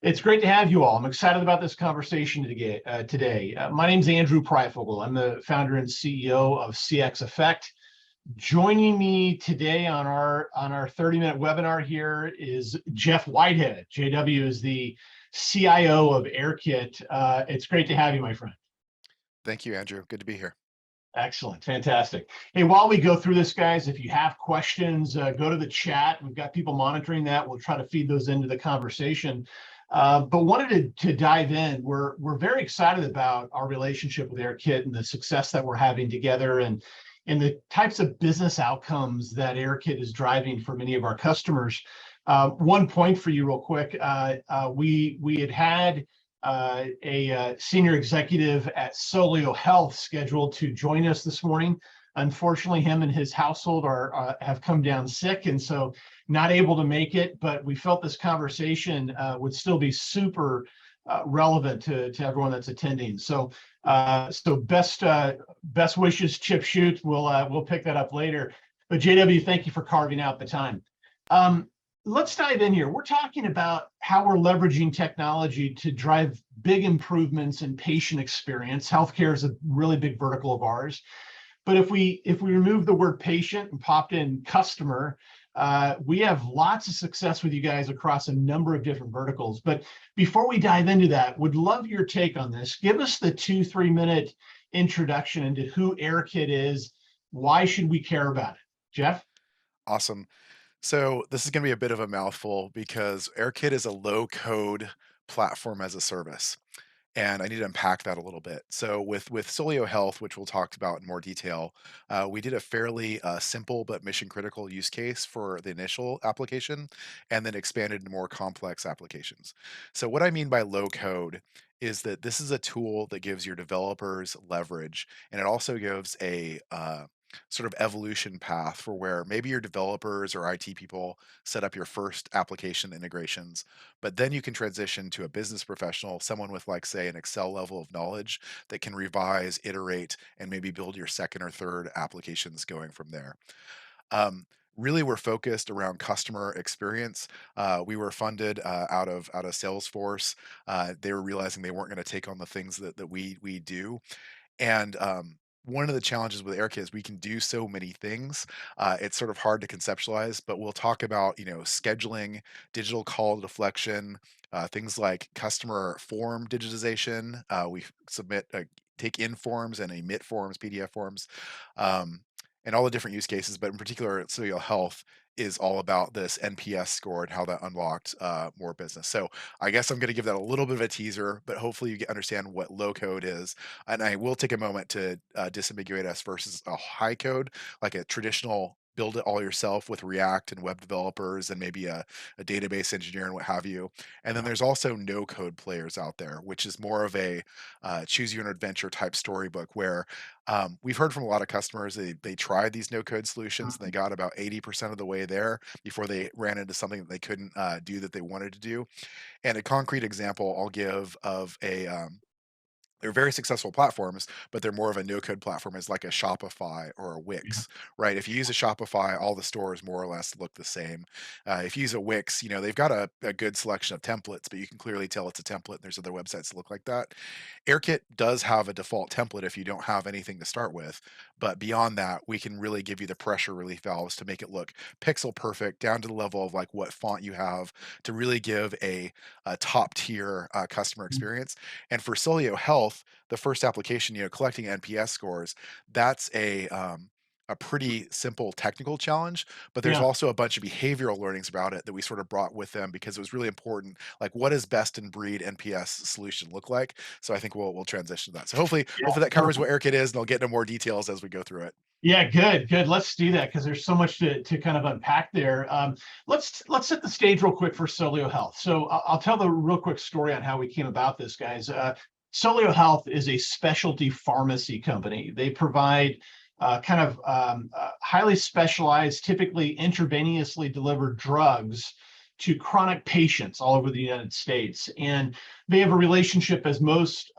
It's great to have you all. I'm excited about this conversation today. My name is Andrew Pryfogle. I'm the founder and CEO of CX Effect. Joining me today on our 30-minute webinar here is Jeff Whitehead. JW is the CIO of Airkit. It's great to have you, my friend. Thank you, Andrew. Good to be here. Excellent. Fantastic. Hey, while we go through this, guys, if you have questions, go to the chat. We've got people monitoring that. We'll try to feed those into the conversation. But wanted to dive in. We're very excited about our relationship with Airkit and the success that we're having together and the types of business outcomes that Airkit is driving for many of our customers. One point for you real quick. We had a senior executive at Solio Health scheduled to join us this morning. Unfortunately, him and his household have come down sick, and so not able to make it. But we felt this conversation would still be super relevant to everyone that's attending. So best wishes, Chip Shoot. We'll pick that up later. But JW, thank you for carving out the time. Let's dive in here. We're talking about how we're leveraging technology to drive big improvements in patient experience. Healthcare is a really big vertical of ours. But if we remove the word patient and popped in customer, we have lots of success with you guys across a number of different verticals. But before we dive into that, would love your take on this. Give us the 2-3 minute introduction into who Airkit is. Why should we care about it? Jeff? Awesome. So this is going to be a bit of a mouthful because Airkit is a low-code platform as a service. And I need to unpack that a little bit. So with Solio Health, which we'll talk about in more detail, we did a fairly simple but mission-critical use case for the initial application and then expanded into more complex applications. So what I mean by low code is that this is a tool that gives your developers leverage, and it also gives a sort of evolution path for where maybe your developers or IT people set up your first application integrations, but then you can transition to a business professional, someone with, like, say, an Excel level of knowledge that can revise, iterate, and maybe build your second or third applications going from there. Really, we're focused around customer experience. We were funded out of Salesforce. They were realizing they weren't going to take on the things that we do, and one of the challenges with Airkit is we can do so many things. It's sort of hard to conceptualize, but we'll talk about, scheduling, digital call deflection, things like customer form digitization. We submit, take in forms and emit forms, PDF forms, and all the different use cases. But in particular, Solio Health is all about this NPS score and how that unlocked more business. So I guess I'm going to give that a little bit of a teaser, but hopefully you understand what low code is. And I will take a moment to disambiguate us versus a high code, like a traditional build it all yourself with React and web developers and maybe a database engineer and what have you. And then there's also no code players out there, which is more of a choose your own adventure type storybook where we've heard from a lot of customers, they tried these no code solutions and they got about 80% of the way there before they ran into something that they couldn't do that they wanted to do. And a concrete example I'll give of they're very successful platforms, but they're more of a no-code platform as like a Shopify or a Yeah. Wix, right? If you use a Shopify, all the stores more or less look the same. If you use a Wix, they've got a good selection of templates, but you can clearly tell it's a template. And there's other websites that look like that. Airkit does have a default template if you don't have anything to start with, but beyond that, we can really give you the pressure relief valves to make it look pixel perfect down to the level of like what font you have to really give a top tier customer experience. And for Solio Health, the first application, collecting NPS scores, that's a pretty simple technical challenge, but there's Yeah. also a bunch of behavioral learnings about it that we sort of brought with them because it was really important. Like, what does best in breed NPS solution look like? So I think we'll transition to that. So hopefully that covers what Perfect. Airkit is, and I'll get into more details as we go through it. Yeah, good. Let's do that because there's so much to kind of unpack there. Let's set the stage real quick for Solio Health. So I'll tell the real quick story on how we came about this, guys. Solio Health is a specialty pharmacy company. They provide highly specialized, typically intravenously delivered drugs to chronic patients all over the United States. And they have a relationship, as most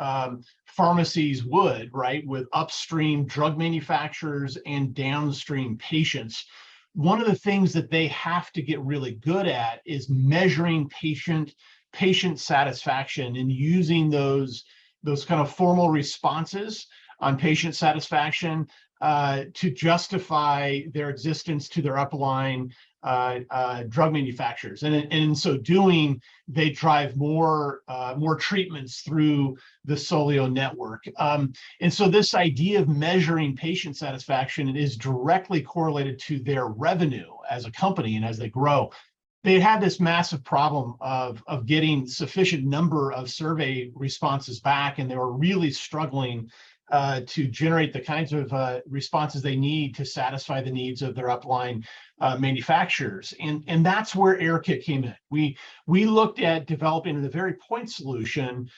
pharmacies would, right, with upstream drug manufacturers and downstream patients. One of the things that they have to get really good at is measuring patient patient satisfaction and using those kind of formal responses on patient satisfaction to justify their existence to their upline drug manufacturers, and in so doing, they drive more treatments through the Solio network. And so this idea of measuring patient satisfaction is directly correlated to their revenue as a company and as they grow. They had this massive problem of getting sufficient number of survey responses back, and they were really struggling to generate the kinds of responses they need to satisfy the needs of their upline manufacturers. And that's where Airkit came in. We looked at developing a very point solution,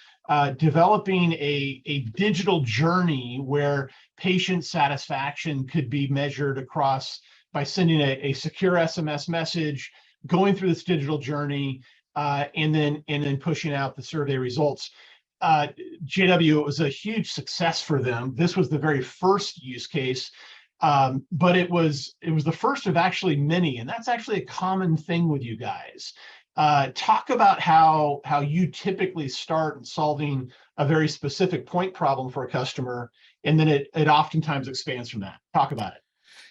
developing a digital journey where patient satisfaction could be measured across by sending a secure SMS message, going through this digital journey, and then pushing out the survey results. JW, it was a huge success for them. This was the very first use case, but it was the first of actually many, and that's actually a common thing with you guys. Talk about how you typically start in solving a very specific point problem for a customer, and then it oftentimes expands from that. Talk about it.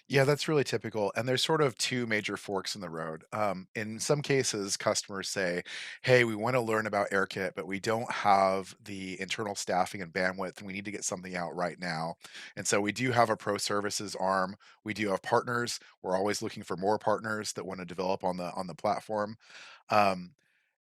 Yeah, that's really typical. And there's sort of two major forks in the road. In some cases, customers say, hey, we want to learn about Airkit, but we don't have the internal staffing and bandwidth, and we need to get something out right now. And so we do have a pro services arm. We do have partners. We're always looking for more partners that want to develop on the platform. Um,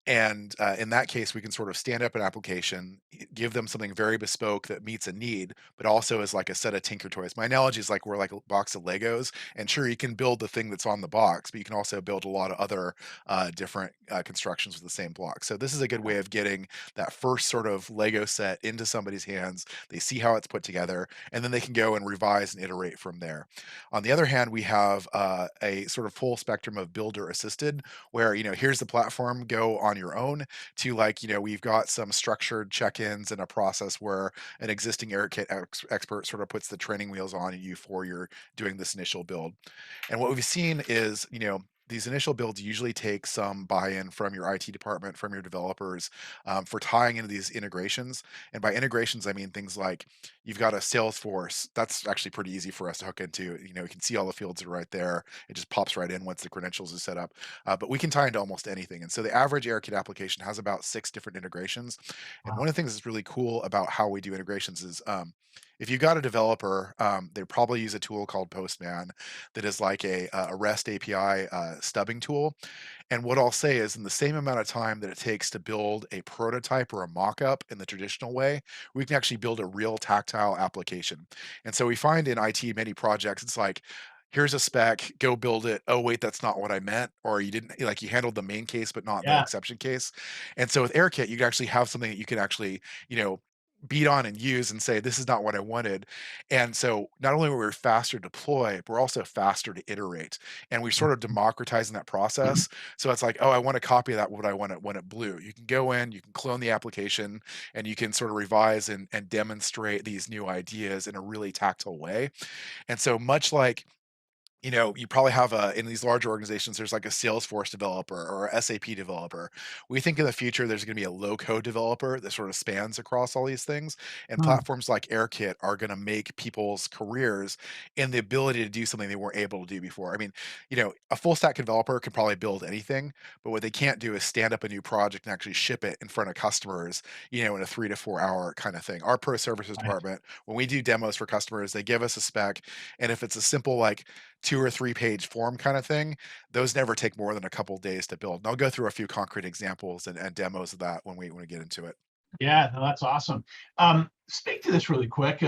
and in that case, we can sort of stand up an application, give them something very bespoke that meets a need, but also is like a set of Tinker Toys. My analogy is like we're like a box of Legos, and sure, you can build the thing that's on the box, but you can also build a lot of other different constructions with the same block. So this is a good way of getting that first sort of Lego set into somebody's hands. They see how it's put together, and then they can go and revise and iterate from there. On the other hand, we have a sort of full spectrum of builder assisted, where here's the platform, go on your own, to like we've got some structured check-ins and a process where an existing Airkit expert sort of puts the training wheels on you for you're doing this initial build. And what we've seen is these initial builds usually take some buy-in from your IT department, from your developers, for tying into these integrations. And by integrations, I mean things like you've got a Salesforce. That's actually pretty easy for us to hook into. You can see all the fields are right there. It just pops right in once the credentials is set up. But we can tie into almost anything. And so the average Airkit application has about 6 different integrations. And one Wow. of the things that's really cool about how we do integrations is if you've got a developer, they probably use a tool called Postman that is like a REST API stubbing tool. And what I'll say is, in the same amount of time that it takes to build a prototype or a mock-up in the traditional way, we can actually build a real tactile application. And so we find in IT many projects, it's like, here's a spec, go build it. Oh, wait, that's not what I meant. Or you didn't, like, you handled the main case, but not the Yeah. exception case. And so with Airkit, you can actually have something that you can actually, you know, beat on and use and say, this is not what I wanted. And so not only were we faster to deploy, but we're also faster to iterate. And we sort of democratizing that process. So it's like, oh, I want a copy of that what I want it when it blew. You can go in, you can clone the application, and you can sort of revise and demonstrate these new ideas in a really tactile way. And so much like you probably have in these large organizations, there's like a Salesforce developer or a SAP developer. We think in the future there's going to be a low code developer that sort of spans across all these things. And Hmm. platforms like Airkit are going to make people's careers in the ability to do something they weren't able to do before. I mean, a full stack developer can probably build anything, but what they can't do is stand up a new project and actually ship it in front of customers, in a 3 to 4 hour kind of thing. Our pro services Right. department, when we do demos for customers, they give us a spec. And if it's a simple, like, 2 or 3 page form kind of thing, those never take more than a couple days to build. And I'll go through a few concrete examples and demos of that when we get into it. Yeah, no, that's awesome. Speak to this really quick.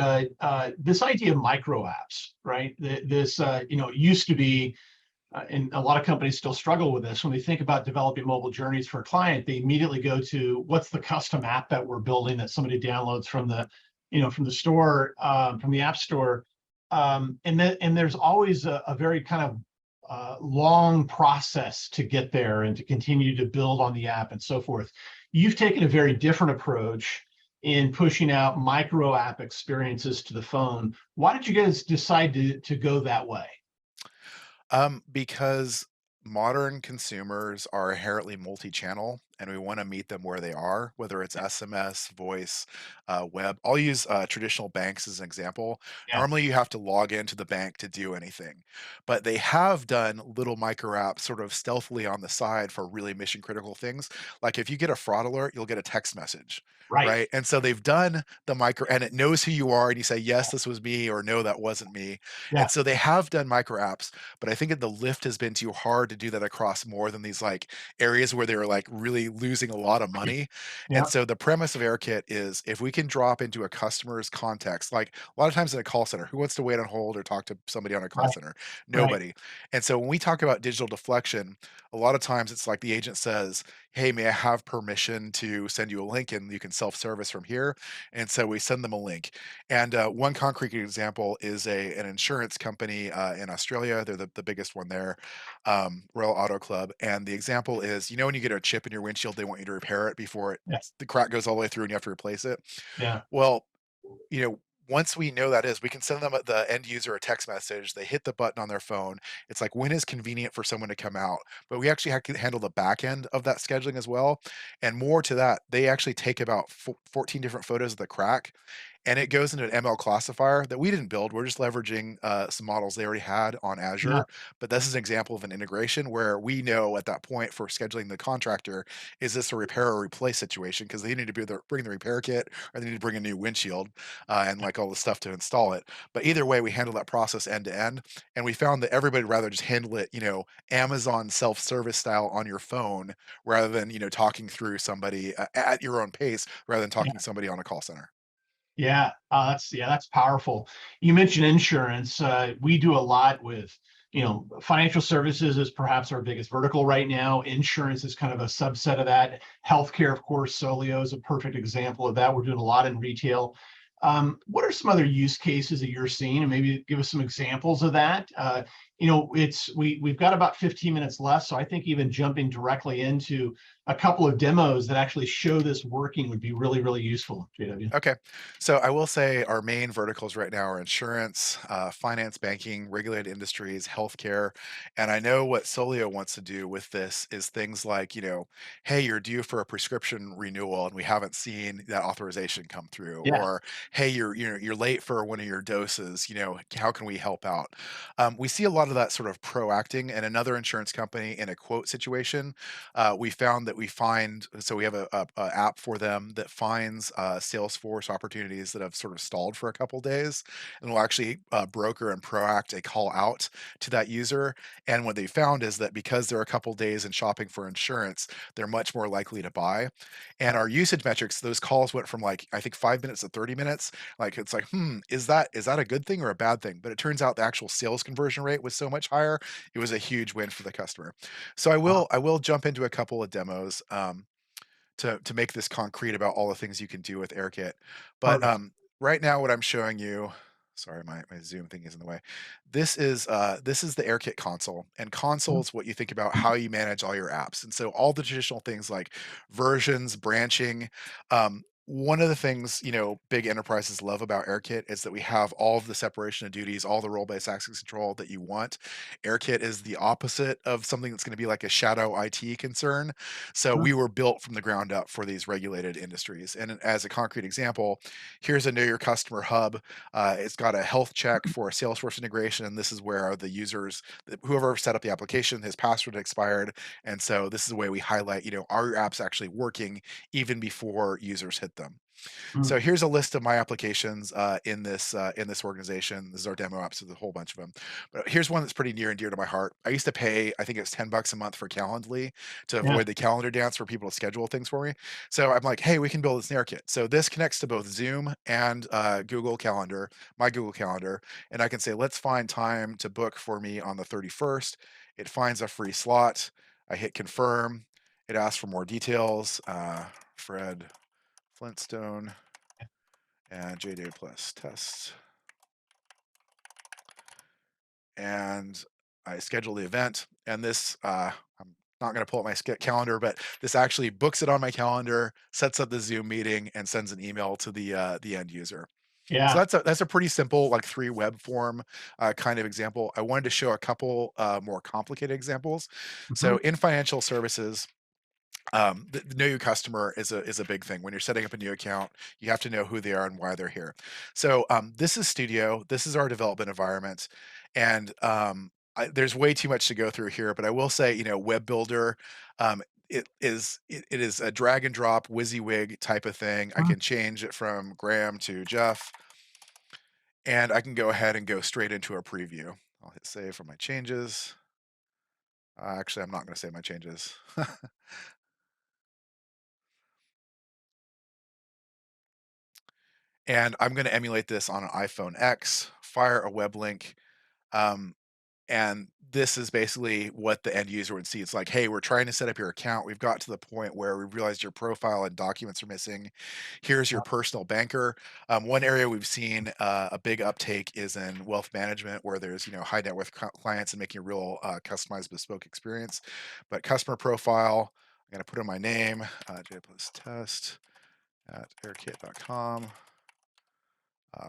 This idea of micro apps, right? This, it used to be, and a lot of companies still struggle with this. When they think about developing mobile journeys for a client, they immediately go to what's the custom app that we're building that somebody downloads from the store, from the app store. And there's always a very kind of long process to get there and to continue to build on the app and so forth. You've taken a very different approach in pushing out micro app experiences to the phone. Why did you guys decide to go that way? Because modern consumers are inherently multi-channel, and we want to meet them where they are, whether it's SMS, voice, web. I'll use traditional banks as an example. Yeah. Normally, you have to log into the bank to do anything, but they have done little micro apps sort of stealthily on the side for really mission critical things. Like if you get a fraud alert, you'll get a text message. Right. Right. And so they've done the micro and it knows who you are. And you say, yes, this was me, or no, that wasn't me. Yeah. And so they have done micro apps, but I think that the lift has been too hard to do that across more than these like areas where they were like really losing a lot of money. And Yeah. so the premise of Airkit is if we can drop into a customer's context, like a lot of times in a call center, who wants to wait on hold or talk to somebody on a call Right. center? Right. Nobody. And so when we talk about digital deflection, a lot of times it's like the agent says, hey, may I have permission to send you a link and you can self service from here? And so we send them a link. And one concrete example is an insurance company in Australia. They're the biggest one there, Royal Auto Club. And the example is, you know, when you get a chip in your windshield, they want you to repair it before Yeah. the crack goes all the way through and you have to replace it. Yeah. Well, you know, once we know that is, we can send them the end user a text message. They hit the button on their phone. It's like when is convenient for someone to come out. But we actually have to handle the back end of that scheduling as well. And more to that, they actually take about 14 different photos of the crack, and it goes into an ML classifier that we didn't build. We're just leveraging some models they already had on Yeah. Azure. But this is an example of an integration where we know at that point for scheduling the contractor, is this a repair or replace situation? Because they need to bring the repair kit or they need to bring a new windshield and like all the stuff to install it. But either way, we handle that process end to end. And we found that everybody would rather just handle it, Amazon self service style on your phone rather than, talking through somebody at your own pace rather than talking to somebody on a call center. Yeah, that's powerful. You mentioned insurance. We do a lot with, financial services is perhaps our biggest vertical right now. Insurance is kind of a subset of that. Healthcare, of course, Solio is a perfect example of that. We're doing a lot in retail. What are some other use cases that you're seeing, and maybe give us some examples of that? We've got about 15 minutes left, so I think even jumping directly into a couple of demos that actually show this working would be really, really useful, JW. Okay. So I will say our main verticals right now are insurance, finance, banking, regulated industries, healthcare. And I know what Solio wants to do with this is things like, hey, you're due for a prescription renewal and we haven't seen that authorization come through. Yeah. Or, hey, you're late for one of your doses, how can we help out? We see a lot of that sort of proacting, and another insurance company in a quote situation. We found that so we have a app for them that finds Salesforce opportunities that have sort of stalled for a couple days, and will actually broker and proact a call out to that user. And what they found is that because they're a couple days in shopping for insurance, they're much more likely to buy. And our usage metrics, those calls went from like I think 5 minutes to 30 minutes. Like it's like, is that a good thing or a bad thing? But it turns out the actual sales conversion rate was so much higher. It was a huge win for the customer. So I Wow. will I will jump into a couple of demos to make this concrete about all the things you can do with AirKit. But Perfect. right now, what I'm showing you. Sorry, my Zoom thing is in the way. This is the AirKit console, and console is what you think about how you manage all your apps. And so all the traditional things like versions, branching. One of the things big enterprises love about AirKit is that we have all of the separation of duties, all the role-based access control that you want. AirKit is the opposite of something that's going to be like a shadow IT concern. So Sure. we were built from the ground up for these regulated industries. And as a concrete example, here's a Know Your Customer hub. It's got a health check for a Salesforce integration, and this is where the users, whoever set up the application, his password expired, and so this is the way we highlight, are your apps actually working even before users hit them. Mm. So here's a list of my applications in this organization. This is our demo apps, so there's a whole bunch of them. But here's one that's pretty near and dear to my heart. I used to pay, I think it's $10 a month for Calendly to Yeah. avoid the calendar dance for people to schedule things for me. So I'm like, hey, we can build this in AirKit. So this connects to both Zoom and Google Calendar, my Google Calendar, and I can say, let's find time to book for me on the 31st. It finds a free slot. I hit confirm. It asks for more details. Fred Flintstone and JDA plus test. And I schedule the event. And this, I'm not going to pull up my calendar, but this actually books it on my calendar, sets up the Zoom meeting, and sends an email to the end user. So Yeah. that's a pretty simple like three web form kind of example. I wanted to show a couple more complicated examples. Mhm. So in financial services, The know your customer is a big thing. When you're setting up a new account, you have to know who they are and why they're here. So this is Studio. This is our development environment, and there's way too much to go through here. But I will say, Web Builder, it is a drag and drop WYSIWYG type of thing. I Mm. can change it from Graham to Jeff, and I can go ahead and go straight into a preview. I'll hit save for my changes. Actually, I'm not going to save my changes. And I'm going to emulate this on an iPhone X, fire a web link, um, and this is basically what the end user would see. It's like, hey, we're trying to set up your account. We've got to the point where we realized your profile and documents are missing. Here's your personal banker. One area we've seen a big uptake is in wealth management, where there's high net worth clients and making a real customized bespoke experience. But customer profile, I'm going to put in my name, test at airkit.com.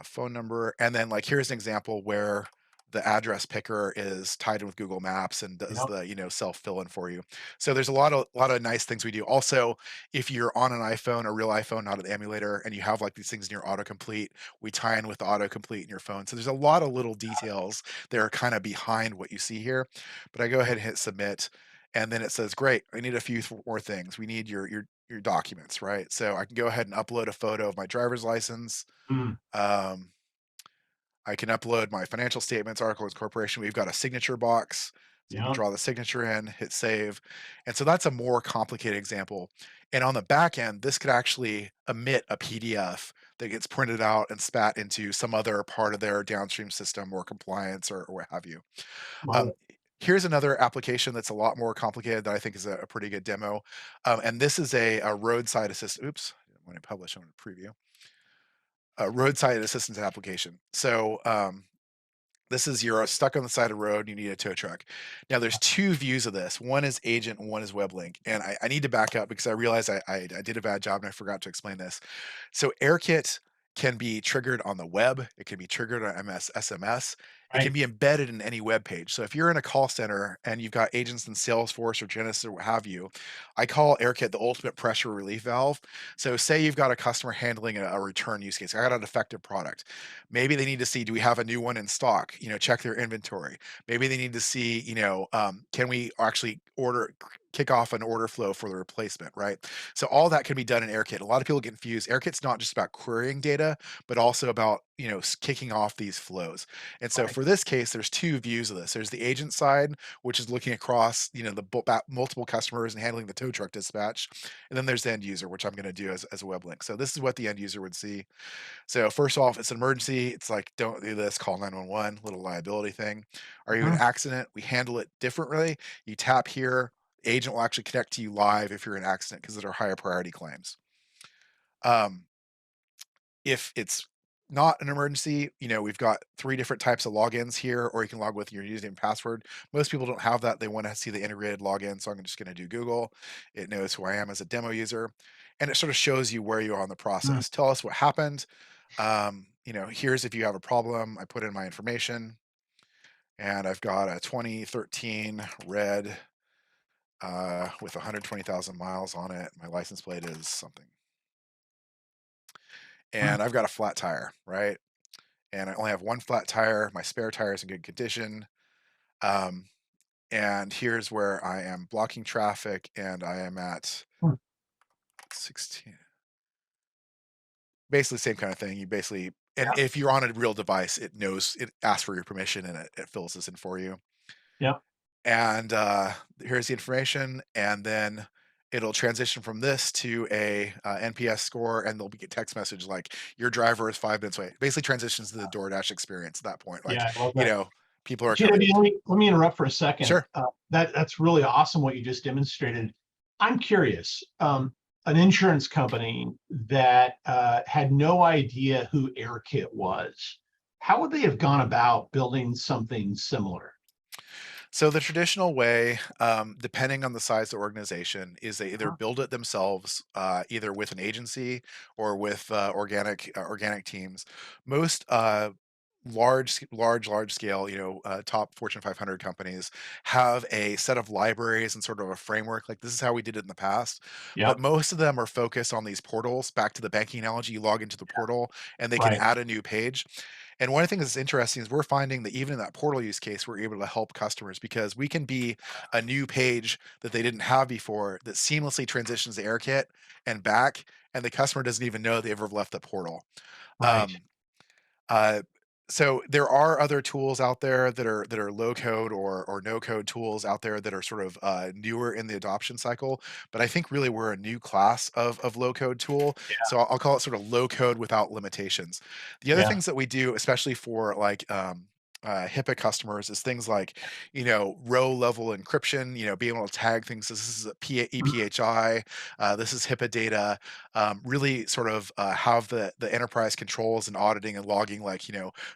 Phone number, and then like here's an example where the address picker is tied in with Google Maps and does Yep. the self fill in for you. So there's a lot of nice things we do. Also, if you're on an iPhone, a real iPhone, not an emulator, and you have like these things in your autocomplete, we tie in with the autocomplete in your phone. So there's a lot of little details that are kind of behind what you see here. But I go ahead and hit submit, and then it says, "Great, I need a few more things. We need your documents, right?" So I can go ahead and upload a photo of my driver's license. Mm. um, I can upload my financial statements, articles of corporation. We've got a signature box, so you can Yep. draw the signature in, hit save. And so that's a more complicated example. And on the back end, this could actually emit a PDF that gets printed out and spat into some other part of their downstream system or compliance or what have you. Love Um, it. Here's another application that's a lot more complicated that I think is a pretty good demo. And this is a roadside assist. Oops, when I publish, I'm going to preview a roadside assistance application. So this is you're stuck on the side of the road. You need a tow truck. Now there's two views of this. One is agent and one is web link. And I need to back up because I realized I did a bad job and I forgot to explain this. So AirKit can be triggered on the web. It can be triggered on SMS. It can Right. be embedded in any web page. So if you're in a call center and you've got agents in Salesforce or Genesis or what have you, I call AirKit the ultimate pressure relief valve. So say you've got a customer handling a return use case. I got a defective product. Maybe they need to see, do we have a new one in stock? Check their inventory. Maybe they need to see, can we actually kick off an order flow for the replacement, right? So all that can be done in AirKit. A lot of people get confused. AirKit's not just about querying data, but also about, kicking off these flows. And so Right. for this case, there's two views of this. There's the agent side, which is looking across, multiple customers and handling the tow truck dispatch. And then there's the end user, which I'm going to do as a web link. So this is what the end user would see. So first off, it's an emergency. It's like, don't do this, call 911, little liability thing. Are you in an Mhm. accident? We handle it differently. You tap here, agent will actually connect to you live if you're in an accident because those are higher priority claims. Um, if it's not an emergency, we've got three different types of logins here, or you can log with your username and password. Most people don't have that. They want to see the integrated login. So I'm just going to do Google. It knows who I am as a demo user. And it sort of shows you where you are in the Mm. process. Tell us what happened. Here's if you have a problem. I put in my information, and I've got a 2013 red with 120,000 miles on it. My license plate is something, Mm. and I've got a flat tire, right? And I only have one flat tire. My spare tire is in good condition. Um, and here's where I am blocking traffic, and I am at Mm. 16. Basically, same kind of thing. You basically, and Yep. if you're on a real device, it asks for your permission and it fills this in for you. Yep. And here's the information, and then it'll transition from this to a NPS score, and there'll be a text message like your driver is 5 minutes away. Basically, transitions to the DoorDash experience at that point. Like, Yeah, I love you that. know, people are coming. JW, let me interrupt for a second. Sure. That's really awesome what you just demonstrated. I'm curious. An insurance company that had no idea who AirKit was, how would they have gone about building something similar? So the traditional way, depending on the size of the organization, is they either Uh-huh. build it themselves, either with an agency or with organic teams. Most large scale, top Fortune 500 companies have a set of libraries and sort of a framework. Like this is how we did it in the past. But Yep. most of them are focused on these portals. Back to the banking analogy, you log into the portal and they can Right. add a new page. And one of the things that's interesting is we're finding that even in that portal use case, we're able to help customers because we can be a new page that they didn't have before that seamlessly transitions to AirKit and back, and the customer doesn't even know they ever left the portal. Right. Um, uh, so there are other tools out there that are low code or no code tools out there that are sort of newer in the adoption cycle. But I think really we're a new class of low code tool. Yeah. So I'll call it sort of low code without limitations. The other Yeah. things that we do, especially for like HIPAA customers, is things like row level encryption. Being able to tag things. This is a Mhm. EPHI. This is HIPAA data. Really sort of have the enterprise controls and auditing and logging, like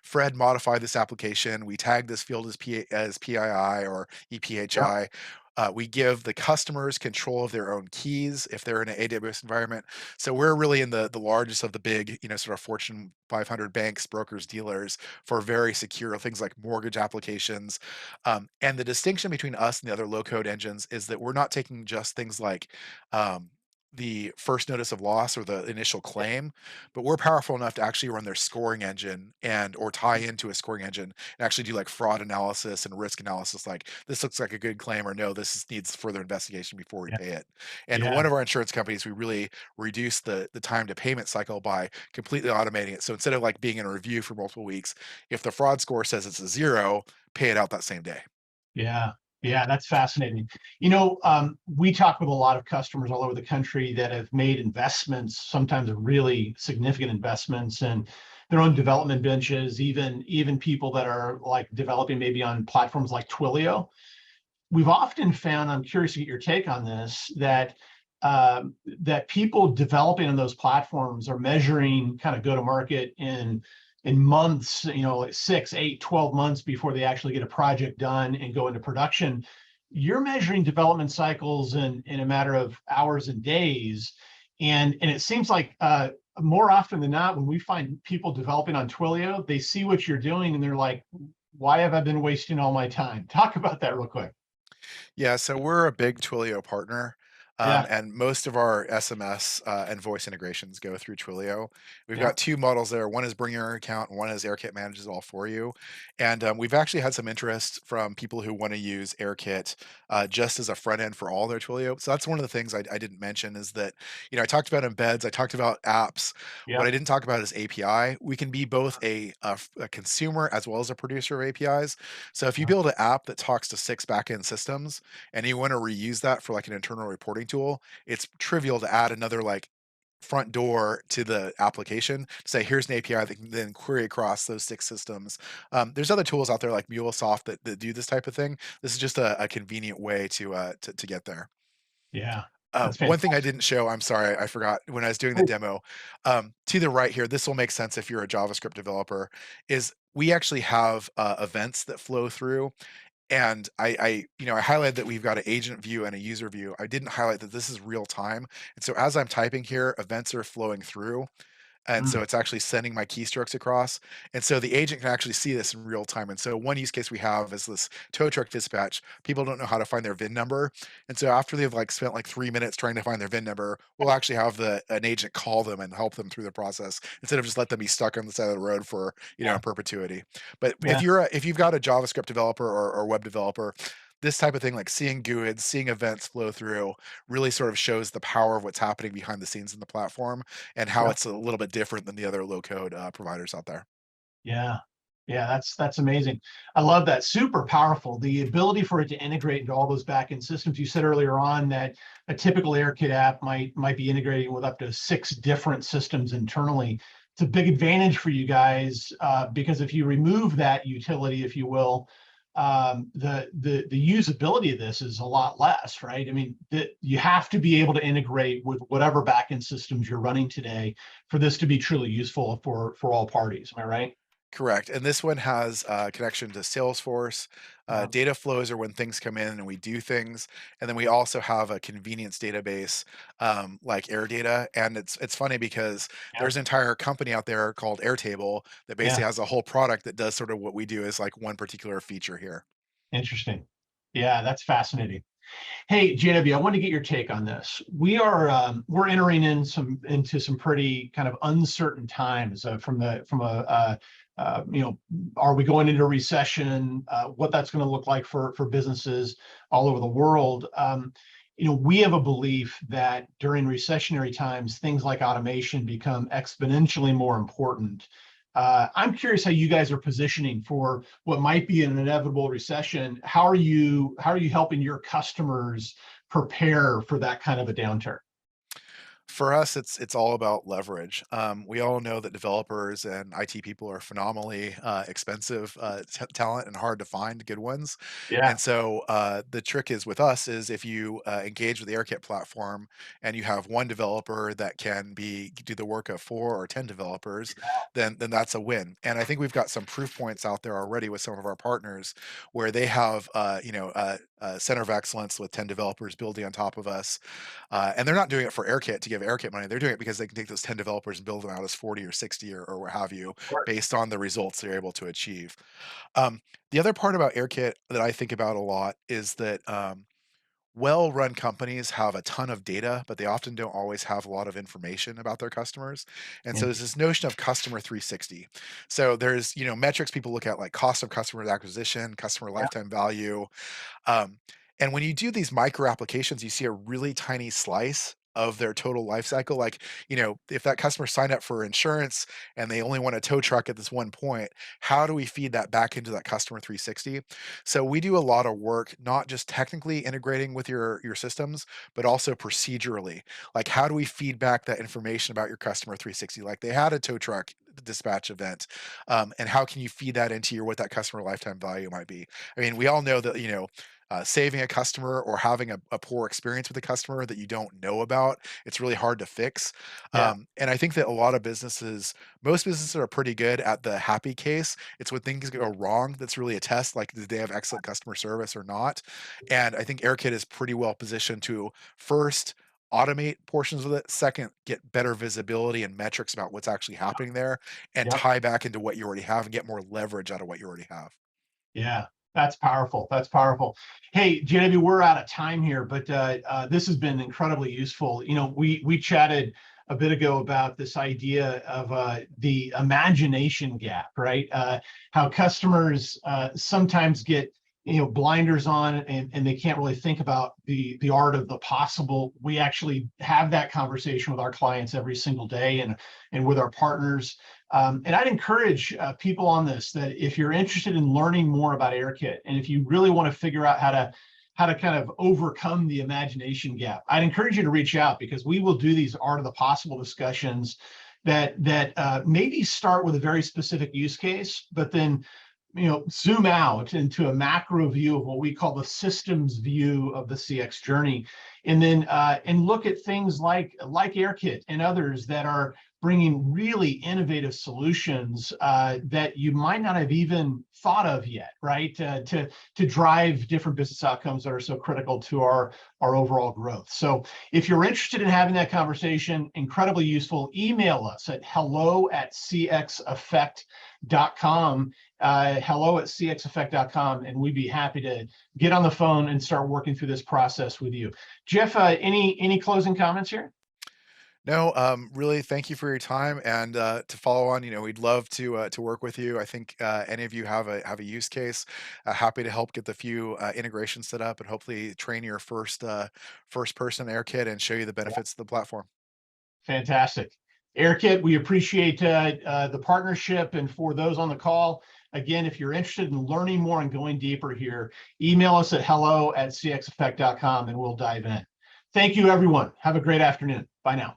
Fred modified this application, we tag this field as PII or Yep. EPHI. We give the customers control of their own keys if they're in an AWS environment. So we're really in the largest of the big, sort of Fortune 500 banks, brokers, dealers for very secure things like mortgage applications. And the distinction between us and the other low code engines is that we're not taking just things like um, the first notice of loss or the initial Yeah. claim, but we're powerful enough to actually run their scoring engine and or tie into a scoring engine and actually do like fraud analysis and risk analysis, like this looks like a good claim, or no, needs further investigation before we Yeah. pay it. And Yeah. one of our insurance companies, we really reduce the time to payment cycle by completely automating it. So instead of like being in a review for multiple weeks, if the fraud score says it's a 0, pay it out that same day. Yeah, yeah, that's fascinating. We talk with a lot of customers all over the country that have made investments, sometimes really significant investments, and their own development benches, even people that are like developing maybe on platforms like Twilio. We've often found, I'm curious to get your take on this, that people developing on those platforms are measuring kind of go to market in months, like 6, 8, 12 months before they actually get a project done and go into production. You're measuring development cycles in a matter of hours and days. And it seems like more often than not, when we find people developing on Twilio, they see what you're doing and they're like, why have I been wasting all my time? Talk about that real quick. Yeah, so we're a big Twilio partner, Yeah. and most of our SMS and voice integrations go through Twilio. We've Yeah. got two models there. One is bring your own account, and one is AirKit manages all for you. And we've actually had some interest from people who want to use AirKit just as a front end for all their Twilio. So that's one of the things I didn't mention is that I talked about embeds, I talked about apps. What I Yep. didn't talk about is API. We can be both a consumer as well as a producer of APIs. So if you build an app that talks to 6 backend systems and you want to reuse that for like an internal reporting tool, it's trivial to add another like front door to the application to say here's an API that can then query across those 6 systems. There's other tools out there like MuleSoft that do this type of thing. This is just a convenient way to get there. Yeah. That's One thing I fantastic. didn't show, I'm sorry, I forgot when I was doing the demo. To the right here, this will make sense if you're a JavaScript developer. Is we actually have events that flow through, and I highlighted that we've got an agent view and a user view. I didn't highlight that this is real time. And so as I'm typing here, events are flowing through. And so Mm. it's actually sending my keystrokes across. And so the agent can actually see this in real time. And so one use case we have is this tow truck dispatch. People don't know how to find their VIN number. And so after they've like spent like 3 minutes trying to find their VIN number, we'll actually have an agent call them and help them through the process instead of just let them be stuck on the side of the road for, Yeah. in perpetuity. But Yeah. if you've got a JavaScript developer or web developer, this type of thing, like seeing GUIDs, seeing events flow through, really sort of shows the power of what's happening behind the scenes in the platform and how Yeah. it's a little bit different than the other low code providers out there. Yeah. Yeah. That's amazing. I love that. Super powerful. The ability for it to integrate into all those backend systems. You said earlier on that a typical AirKit app might be integrating with up to 6 different systems internally. It's a big advantage for you guys because if you remove that utility, if you will, the usability of this is a lot less, right? I mean, you have to be able to integrate with whatever backend systems you're running today for this to be truly useful for all parties. Am I right? Correct, and this one has a connection to Salesforce. Yeah, Data flows are when things come in and we do things, and then we also have a convenience database like Airdata. And it's funny because yeah, there's an entire company out there called Airtable that yeah. basically has a whole product that does sort of what we do as like one particular feature here. Interesting. Yeah, that's fascinating. Hey, JW, I want to get your take on this. We're entering into some pretty kind of uncertain times from a are we going into a recession? What that's going to look like for businesses all over the world. We have a belief that during recessionary times, things like automation become exponentially more important. I'm curious how you guys are positioning for what might be an inevitable recession. How are you helping your customers prepare for that kind of a downturn? For us, it's all about leverage. We all know that developers and IT people are phenomenally expensive talent and hard to find good ones. Yeah, And so the trick is with us is if you engage with the Airkit platform and you have one developer that can be do the work of 4 or 10 developers, then that's a win. And I think we've got some proof points out there already with some of our partners where they have a center of excellence with 10 developers building on top of us, and they're not doing it for Airkit to give Airkit money. They're doing it because they can take those 10 developers and build them out as 40 or 60 or what have you, of course. based on the results they're able to achieve. The other part about Airkit that I think about a lot is that well-run companies have a ton of data, but they often don't always have a lot of information about their customers. And so there's this notion of customer 360. So there's, metrics people look at like cost of customer acquisition, customer Yeah, lifetime value, um, and when you do these micro applications, you see a really tiny slice of their total life cycle. Like, if that customer signed up for insurance and they only want a tow truck at this one point, how do we feed that back into that customer 360? So we do a lot of work, not just technically integrating with your systems, but also procedurally. Like, how do we feed back that information about your customer 360? Like they had a tow truck dispatch event, and how can you feed that into your what that customer lifetime value might be? I mean, we all know that saving a customer or having a poor experience with a customer that you don't know about, it's really hard to fix. yeah, And I think that most businesses are pretty good at the happy case. It's when things go wrong that's really a test, like did they have excellent customer service or not? And I think AirKit is pretty well positioned to first automate portions of it, second, get better visibility and metrics about what's actually happening there, and yeah, tie back into what you already have and get more leverage out of what you already have. yeah. That's powerful. That's powerful. Hey, JW, we're out of time here, but this has been incredibly useful. We chatted a bit ago about this idea of the imagination gap, right? How customers sometimes get blinders on, and they can't really think about the art of the possible. We actually have that conversation with our clients every single day, and with our partners. And I'd encourage people on this that if you're interested in learning more about Airkit, and if you really want to figure out how to kind of overcome the imagination gap, I'd encourage you to reach out, because we will do these art of the possible discussions that maybe start with a very specific use case, but then zoom out into a macro view of what we call the systems view of the CX journey, and then and look at things like Airkit and others that are bringing really innovative solutions that you might not have even thought of yet, right? To drive different business outcomes that are so critical to our overall growth. So if you're interested in having that conversation, incredibly useful, email us at hello@cxeffect.com, hello@cxeffect.com, and we'd be happy to get on the phone and start working through this process with you. Jeff, any closing comments here? No, really, thank you for your time. And to follow on, we'd love to work with you. I think any of you have a use case. Happy to help get the few integrations set up and hopefully train your first person Airkit and show you the benefits of the platform. Fantastic. Airkit, we appreciate the partnership. And for those on the call, again, if you're interested in learning more and going deeper here, email us at hello@cxeffect.com and we'll dive in. Thank you, everyone. Have a great afternoon. Bye now.